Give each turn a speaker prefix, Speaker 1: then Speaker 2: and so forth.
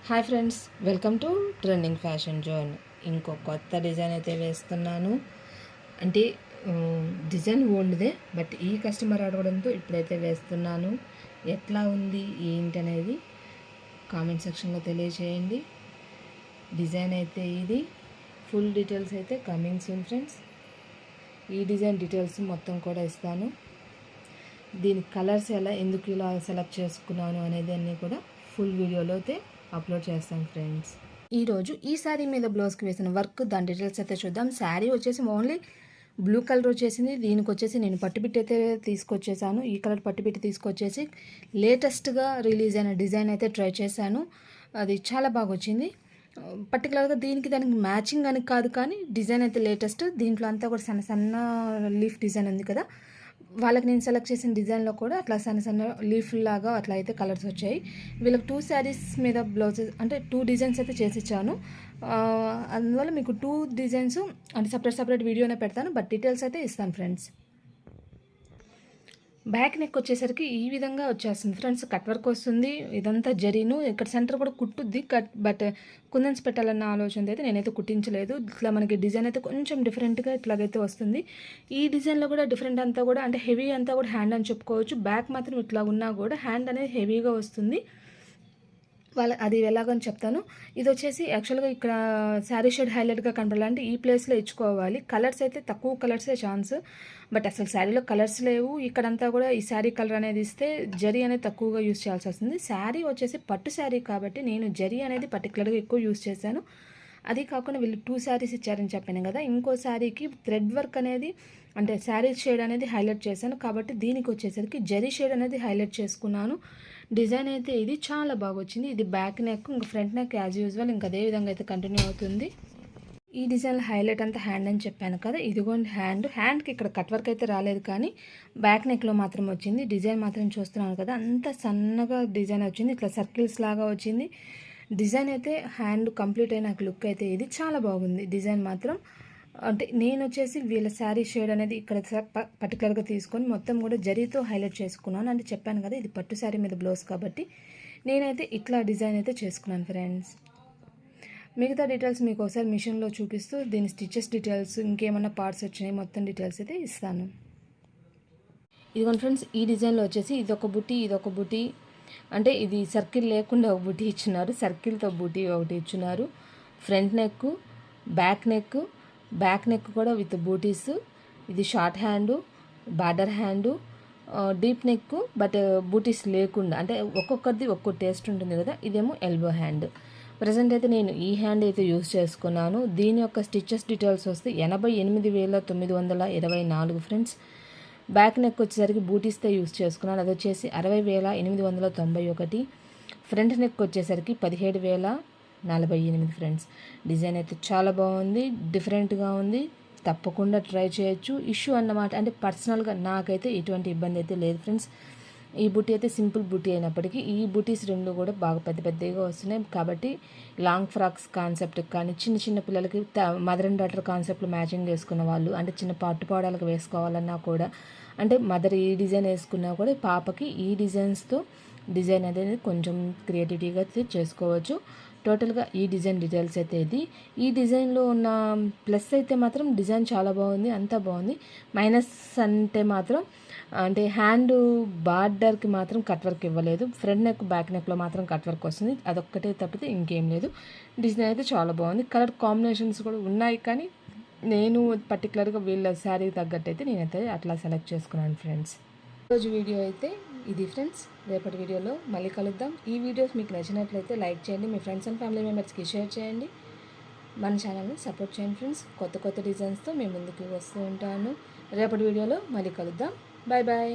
Speaker 1: Hi friends, welcome to trending fashion zone. ఇంకో కొత్త design అయితే వేస్తున్నాను. అంటే డిజైన్ ఓల్డ్దే, బట్ ఈ కస్టమర్ అడగడంతో ఇప్పుడైతే వేస్తున్నాను. ఎట్లా ఉంది ఏంటి అనేది కామెంట్ సెక్షన్లో తెలియజేయండి. డిజైన్ అయితే ఇది. ఫుల్ డీటెయిల్స్ అయితే కమింగ్ సూన్ ఫ్రెండ్స్. ఈ డిజైన్ డీటెయిల్స్ మొత్తం కూడా ఇస్తాను. దీని కలర్స్ ఎందుకు ఇలా సెలెక్ట్ చేసుకున్నాను అనేది అన్నీ కూడా ఫుల్ వీడియోలో అయితే అప్లోడ్ చేస్తాను ఫ్రెండ్స్. ఈరోజు ఈ శారీ మీద బ్లౌజ్కి వేసిన వర్క్, దాని డీటెయిల్స్ అయితే చూద్దాం. శారీ వచ్చేసి ఓన్లీ బ్లూ కలర్ వచ్చేసింది. దీనికి వచ్చేసి నేను పట్టుబిట్టి అయితే తీసుకొచ్చేసాను. ఈ కలర్ పట్టుబిట్టి తీసుకొచ్చేసి లేటెస్ట్గా రిలీజ్ అయిన డిజైన్ అయితే ట్రై చేశాను. అది చాలా బాగా వచ్చింది. పర్టికులర్గా దానికి మ్యాచింగ్ అని కాదు, కానీ డిజైన్ అయితే లేటెస్ట్. దీంట్లో అంతా కూడా సన్న సన్న లీఫ్ డిజైన్ ఉంది కదా, వాళ్ళకి నేను సెలెక్ట్ చేసిన డిజైన్లో కూడా అట్లా సన్న సన్న లీఫ్ లాగా అట్లా అయితే కలర్స్ వచ్చాయి. వీళ్ళకి 2 శారీస్ మీద బ్లౌజెస్ అంటే 2 డిజైన్స్ అయితే చేసి ఇచ్చాను. అందువల్ల మీకు 2 డిజైన్స్ అంటే సపరేట్ వీడియోనే పెడతాను, బట్ డీటెయిల్స్ అయితే ఇస్తాను ఫ్రెండ్స్. బ్యాక్ నెక్ వచ్చేసరికి ఈ విధంగా వచ్చేస్తుంది ఫ్రెండ్స్. కట్ వర్క్ వస్తుంది. ఇదంతా జరీను, ఇక్కడ సెంటర్ కూడా కుట్టుద్ది బట్ కుందన్స్ పెట్టాలన్న ఆలోచన అయితే నేనైతే కుట్టించలేదు. ఇట్లా మనకి డిజైన్ అయితే కొంచెం డిఫరెంట్గా ఇట్లాగైతే వస్తుంది. ఈ డిజైన్లో కూడా డిఫరెంట్ అంతా కూడా అంటే హెవీ అంతా కూడా హ్యాండ్ అని చెప్పుకోవచ్చు. బ్యాక్ మాత్రం ఇట్లా ఉన్నా కూడా హ్యాండ్ అనేది హెవీగా వస్తుంది. అది ఎలాగని చెప్తాను. ఇది వచ్చేసి యాక్చువల్గా ఇక్కడ శారీ షేడ్ హైలైట్గా కనపడాలంటే ఈ ప్లేస్లో ఇచ్చుకోవాలి. కలర్స్ అయితే తక్కువ కలర్సే ఛాన్స్, బట్ అసలు శారీలో కలర్స్ లేవు. ఇక్కడంతా కూడా ఈ శారీ కలర్ అనేది ఇస్తే జరీ అనేది తక్కువగా యూస్ చేయాల్సి వస్తుంది. శారీ వచ్చేసి పట్టు శారీ కాబట్టి నేను జరీ అనేది పర్టికులర్గా ఎక్కువ యూస్ చేశాను. అది కాకుండా వీళ్ళు 2 శారీస్ ఇచ్చారని చెప్పాను కదా, ఇంకో శారీకి థ్రెడ్ వర్క్ అనేది అంటే శారీ షేడ్ అనేది హైలైట్ చేశాను. కాబట్టి దీనికి వచ్చేసరికి జరీ షేడ్ అనేది హైలైట్ చేసుకున్నాను. డిజైన్ అయితే ఇది చాలా బాగా వచ్చింది. ఇది బ్యాక్ నెక్, ఇంకా ఫ్రంట్ నెక్ యాజ్ యూజువల్ ఇంకా అదే విధంగా అయితే కంటిన్యూ అవుతుంది. ఈ డిజైన్ హైలైట్ అంతా హ్యాండ్ అని చెప్పాను కదా, ఇదిగోండి హ్యాండ్కి ఇక్కడ కట్ వర్క్ అయితే రాలేదు, కానీ బ్యాక్ నెక్లో మాత్రం వచ్చింది. డిజైన్ మాత్రం చూస్తున్నాను కదా, అంత సన్నగా డిజైన్ వచ్చింది, ఇట్లా సర్కిల్స్ లాగా వచ్చింది. డిజైన్ అయితే హ్యాండ్ కంప్లీట్ అయిన లుక్ అయితే ఇది చాలా బాగుంది. డిజైన్ మాత్రం అంటే నేను వచ్చేసి వీళ్ళ శారీ షేడ్ అనేది ఇక్కడ పర్టికులర్గా తీసుకొని మొత్తం కూడా జరీతో హైలైట్ చేసుకున్నాను. అంటే చెప్పాను కదా, ఇది పట్టు శారీ మీద బ్లౌజ్ కాబట్టి నేనైతే ఇట్లా డిజైన్ అయితే చేసుకున్నాను ఫ్రెండ్స్. మిగతా డీటెయిల్స్ మీకు ఒకసారి మిషన్లో చూపిస్తూ దీని స్టిచెస్ డీటెయిల్స్, ఇంకేమన్నా పార్ట్స్ వచ్చినాయి మొత్తం డీటెయిల్స్ అయితే ఇస్తాను. ఇదిగోండి ఫ్రెండ్స్, ఈ డిజైన్లో వచ్చేసి ఇదొక బుటీ అంటే ఇది సర్కిల్ లేకుండా ఒక బుటీ ఇచ్చినారు, సర్కిల్తో బుటీ ఒకటి ఇచ్చినారు. ఫ్రంట్ నెక్, బ్యాక్ నెక్ కూడా విత్ బూటీస్. ఇది short hand, border hand, deep neck but బూటీస్ లేకుండా, అంటే ఒక్కొక్కరిది ఒక్కో టేస్ట్ ఉంటుంది కదా. ఇదేమో ఎల్బో హ్యాండ్. ప్రజెంట్ అయితే నేను ఈ హ్యాండ్ అయితే యూస్ చేసుకున్నాను. దీని యొక్క స్టిచెస్ డీటెయిల్స్ వస్తే 88,924 ఫ్రెండ్స్. బ్యాక్ నెక్ వచ్చేసరికి బూటీస్తో యూస్ చేసుకున్నాను, అది వచ్చేసి 60,891. ఫ్రంట్ నెక్ వచ్చేసరికి 17,048 ఫ్రెండ్స్. డిజైన్ అయితే చాలా బాగుంది, డిఫరెంట్గా ఉంది, తప్పకుండా ట్రై చేయొచ్చు. ఇష్యూ అన్నమాట అంటే పర్సనల్గా నాకైతే ఎటువంటి ఇబ్బంది అయితే లేదు ఫ్రెండ్స్. ఈ బుటీ అయితే సింపుల్ బుటీ అయినప్పటికీ ఈ బుటీస్ రెండు కూడా బాగా పెద్దగా వస్తున్నాయి. కాబట్టి లాంగ్ ఫ్రాక్స్ కాన్సెప్ట్ కానీ చిన్న పిల్లలకి మదర్ అండ్ డాటర్ కాన్సెప్ట్లు మ్యాచింగ్ వేసుకున్న వాళ్ళు, అంటే చిన్న పట్టుపాడాలకు వేసుకోవాలన్నా కూడా, అంటే మదర్ ఈ డిజైన్ వేసుకున్నా కూడా పాపకి ఈ డిజైన్ అనేది కొంచెం క్రియేటివిటీగా చేసుకోవచ్చు. టోటల్గా ఈ డిజైన్ డీటెయిల్స్ అయితే ఇది. ఈ డిజైన్లో ఉన్న ప్లస్ అయితే మాత్రం డిజైన్ చాలా బాగుంది, అంతా బాగుంది. మైనస్ అంటే మాత్రం అంటే హ్యాండ్ బార్డర్కి మాత్రం కట్ వర్క్ ఇవ్వలేదు. ఫ్రంట్ నెక్, బ్యాక్ నెక్లో మాత్రం కట్ వర్క్ వస్తుంది, అదొక్కటే తప్పితే ఇంకేం లేదు. డిజైన్ అయితే చాలా బాగుంది. కలర్ కాంబినేషన్స్ కూడా ఉన్నాయి, కానీ నేను పర్టికులర్గా వీళ్ళ శారీ తగ్గట్టు అయితే నేనైతే అట్లా సెలెక్ట్ చేసుకున్నాను ఫ్రెండ్స్. ఈరోజు వీడియో అయితే ఇది ఫ్రెండ్స్. రేపటి వీడియోలో మళ్ళీ కలుద్దాం. ఈ వీడియోస్ మీకు నచ్చినట్లయితే లైక్ చేయండి, మీ ఫ్రెండ్స్ అండ్ ఫ్యామిలీ మెంబర్స్కి షేర్ చేయండి, మన ఛానల్ని సపోర్ట్ చేయండి ఫ్రెండ్స్. కొత్త డిజైన్స్తో మేము ముందుకు వస్తూ ఉంటాను. రేపటి వీడియోలో మళ్ళీ కలుద్దాం. బాయ్.